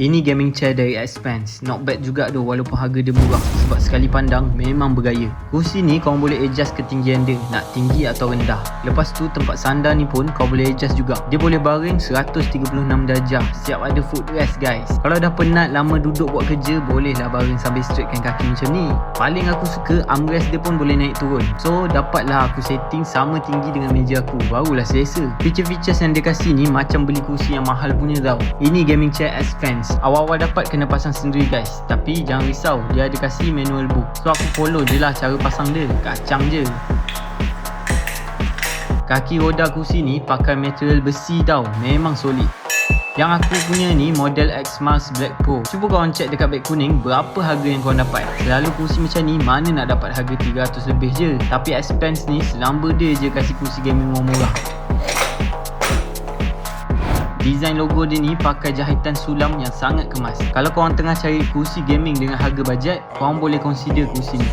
Ini gaming chair dari Expense. Not bad juga tu walaupun harga dia murah. Sebab sekali pandang memang bergaya. Kursi ni korang boleh adjust ketinggian dia, nak tinggi atau rendah. Lepas tu tempat sandar ni pun kau boleh adjust juga. Dia boleh baring 136 darjah. Siap ada footrest guys. Kalau dah penat lama duduk buat kerja, bolehlah baring sambil straightkan kaki macam ni. Paling aku suka armrest dia pun boleh naik turun. So dapatlah aku setting sama tinggi dengan meja aku. Barulah selesa. Feature-features yang dia kasih ni macam beli kursi yang mahal punya tau. Ini gaming chair Expense. Awal-awal dapat kena pasang sendiri guys. Tapi jangan risau, dia ada kasih manual book. So aku follow je lah cara pasang dia. Kacang je. Kaki roda kursi ni pakai material besi tau. Memang solid. Yang aku punya ni model X-Mars Black Pro. Cuba korang check dekat beg kuning berapa harga yang korang dapat. Selalu kursi macam ni mana nak dapat harga 300 lebih je. Tapi Expense ni selamba dia je kasih kursi gaming murah-murah. Design logo dia ni pakai jahitan sulam yang sangat kemas. Kalau korang tengah cari kursi gaming dengan harga bajet, korang boleh consider kursi ni.